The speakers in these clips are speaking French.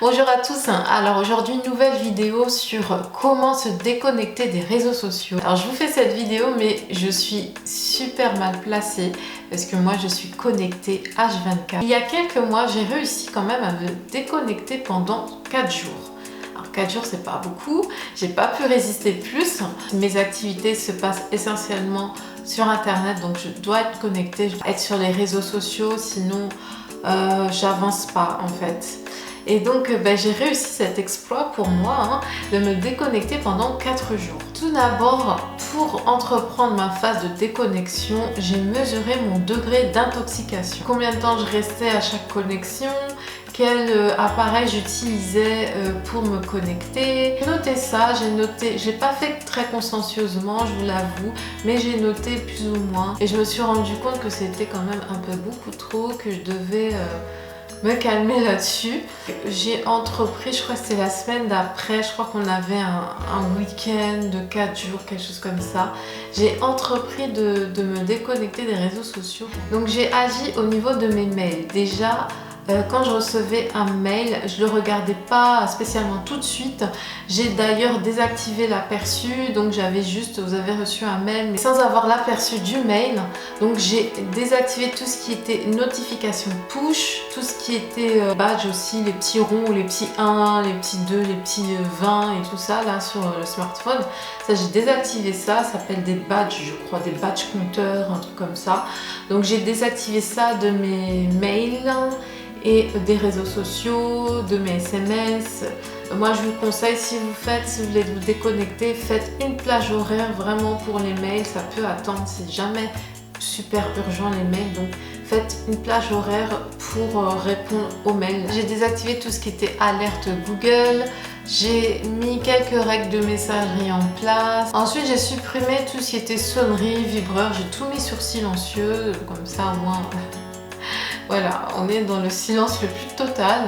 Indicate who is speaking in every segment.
Speaker 1: Bonjour à tous, alors aujourd'hui une nouvelle vidéo sur comment se déconnecter des réseaux sociaux. Alors je vous fais cette vidéo mais je suis super mal placée parce que moi je suis connectée H24. Il y a quelques mois j'ai réussi quand même à me déconnecter pendant 4 jours. Alors 4 jours c'est pas beaucoup, j'ai pas pu résister plus. Mes activités se passent essentiellement sur internet donc je dois être connectée, je dois être sur les réseaux sociaux sinon j'avance pas en fait. Et donc j'ai réussi cet exploit pour moi de me déconnecter pendant 4 jours. Tout d'abord, pour entreprendre ma phase de déconnexion, j'ai mesuré mon degré d'intoxication. Combien de temps je restais à chaque connexion, quel appareil j'utilisais pour me connecter. J'ai noté ça, j'ai pas fait très consciencieusement, je vous l'avoue, mais j'ai noté plus ou moins. Et je me suis rendu compte que c'était quand même un peu beaucoup trop, que je devais me calmer là-dessus. J'ai entrepris, je crois que c'était la semaine d'après, je crois qu'on avait un week-end de 4 jours, quelque chose comme ça. J'ai entrepris de me déconnecter des réseaux sociaux. Donc j'ai agi au niveau de mes mails. Déjà, quand je recevais un mail, je ne le regardais pas spécialement tout de suite. J'ai d'ailleurs désactivé l'aperçu, donc j'avais juste, vous avez reçu un mail, mais sans avoir l'aperçu du mail. Donc j'ai désactivé tout ce qui était notification push, tout ce qui était badge aussi, les petits ronds, les petits 1, les petits 2, les petits 20 et tout ça là sur le smartphone. Ça j'ai désactivé ça s'appelle des badges, je crois, des badges compteurs, un truc comme ça. Donc j'ai désactivé ça de mes mails et des réseaux sociaux, de mes SMS. Moi je vous conseille, si vous voulez vous déconnecter, faites une plage horaire vraiment pour les mails, ça peut attendre, c'est jamais super urgent les mails, donc faites une plage horaire pour répondre aux mails. J'ai désactivé tout ce qui était alerte Google, j'ai mis quelques règles de messagerie en place. Ensuite j'ai supprimé tout ce qui était sonnerie, vibreur, j'ai tout mis sur silencieux, comme ça au moins... Voilà, on est dans le silence le plus total.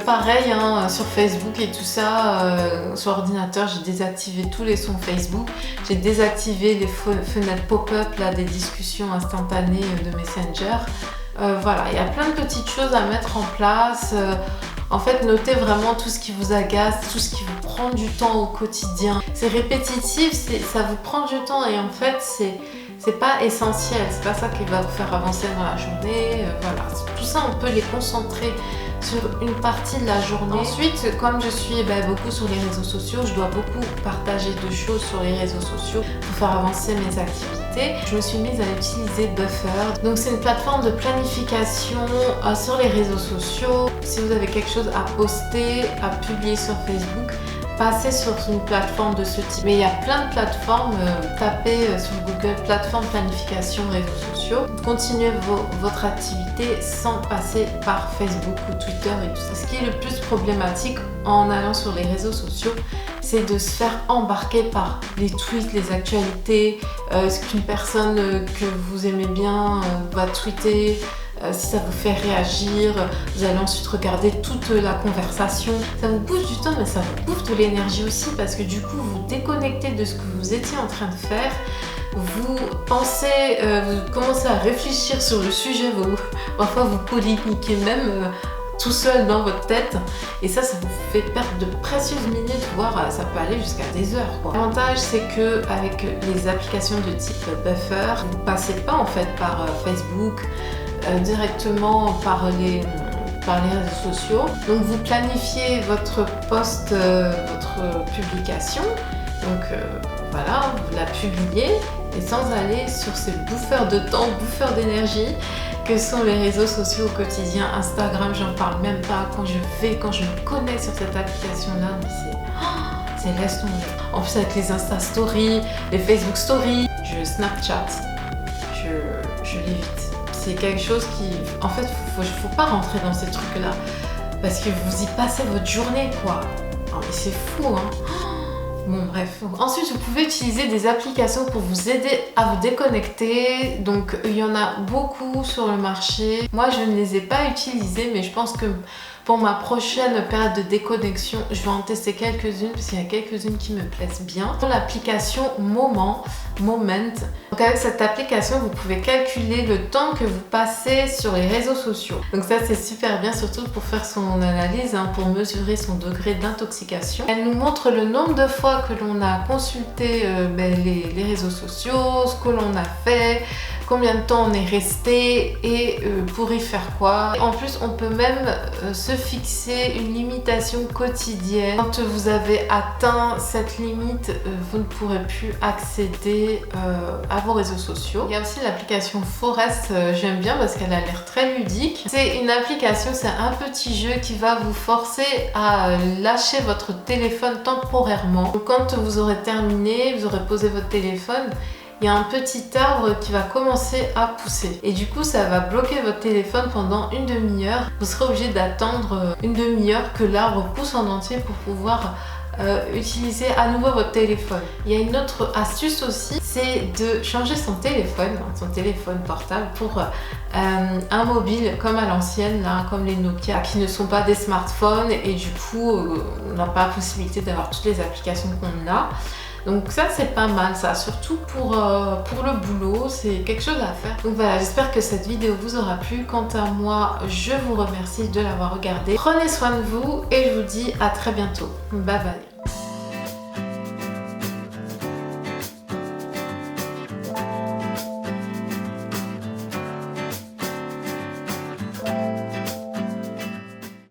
Speaker 1: Pareil sur Facebook et tout ça, sur ordinateur j'ai désactivé tous les sons Facebook, j'ai désactivé les fenêtres pop-up là, des discussions instantanées de Messenger. Voilà, il y a plein de petites choses à mettre en place. En fait, notez vraiment tout ce qui vous agace, tout ce qui vous prend du temps au quotidien. C'est répétitif, ça vous prend du temps et en fait c'est pas essentiel, c'est pas ça qui va vous faire avancer dans la journée. Voilà, tout ça on peut les concentrer sur une partie de la journée. Ensuite, comme je suis beaucoup sur les réseaux sociaux, je dois beaucoup partager de choses sur les réseaux sociaux pour faire avancer mes activités. Je me suis mise à utiliser Buffer. Donc c'est une plateforme de planification sur les réseaux sociaux. Si vous avez quelque chose à poster, à publier sur Facebook, passez sur une plateforme de ce type. Mais il y a plein de plateformes, tapez sur Google plateforme planification réseaux sociaux. Continuez votre activité sans passer par Facebook ou Twitter et tout ça. Ce qui est le plus problématique en allant sur les réseaux sociaux, c'est de se faire embarquer par les tweets, les actualités, ce qu'une personne que vous aimez bien va tweeter. Si ça vous fait réagir, vous allez ensuite regarder toute la conversation. Ça vous bouffe du temps, mais ça vous bouffe de l'énergie aussi parce que du coup, vous déconnectez de ce que vous étiez en train de faire. Vous pensez, vous commencez à réfléchir sur le sujet, parfois vous polémiquez même tout seul dans votre tête et ça vous fait perdre de précieuses minutes, voire ça peut aller jusqu'à des heures. L'avantage c'est que avec les applications de type Buffer, vous ne passez pas en fait par Facebook, directement par les réseaux sociaux. Donc vous planifiez votre post, votre publication, donc voilà, vous la publiez et sans aller sur ces bouffeurs de temps, bouffeurs d'énergie que sont les réseaux sociaux au quotidien. Instagram, j'en parle même pas. Quand je me connecte sur cette application là, c'est laisse tomber. En plus avec les Insta Stories, les Facebook Stories, je Snapchat, je l'évite. C'est quelque chose qui... En fait, faut pas rentrer dans ces trucs-là. Parce que vous y passez votre journée, quoi. Non, mais c'est fou, Bon, bref. Ensuite, vous pouvez utiliser des applications pour vous aider à vous déconnecter. Donc, il y en a beaucoup sur le marché. Moi, je ne les ai pas utilisées, mais je pense que Pour ma prochaine période de déconnexion, je vais en tester quelques-unes parce qu'il y a quelques-unes qui me plaisent bien. L'application Moment. Donc avec cette application, vous pouvez calculer le temps que vous passez sur les réseaux sociaux. Donc ça c'est super bien, surtout pour faire son analyse, pour mesurer son degré d'intoxication. Elle nous montre le nombre de fois que l'on a consulté les réseaux sociaux, ce que l'on a fait, combien de temps on est resté et pour y faire quoi. En plus, on peut même se fixer une limitation quotidienne. Quand vous avez atteint cette limite, vous ne pourrez plus accéder à vos réseaux sociaux. Il y a aussi l'application Forest, j'aime bien parce qu'elle a l'air très ludique. C'est une application, c'est un petit jeu qui va vous forcer à lâcher votre téléphone temporairement. Donc, quand vous aurez terminé, vous aurez posé votre téléphone, il y a un petit arbre qui va commencer à pousser. Et du coup, ça va bloquer votre téléphone pendant une demi-heure. Vous serez obligé d'attendre une demi-heure que l'arbre pousse en entier pour pouvoir utiliser à nouveau votre téléphone. Il y a une autre astuce aussi, c'est de changer son téléphone portable pour un mobile comme à l'ancienne, comme les Nokia, qui ne sont pas des smartphones et du coup, on n'a pas la possibilité d'avoir toutes les applications qu'on a. Donc ça c'est pas mal ça, surtout pour le boulot, c'est quelque chose à faire. Donc voilà, j'espère que cette vidéo vous aura plu. Quant à moi, je vous remercie de l'avoir regardée. Prenez soin de vous et je vous dis à très bientôt. Bye bye.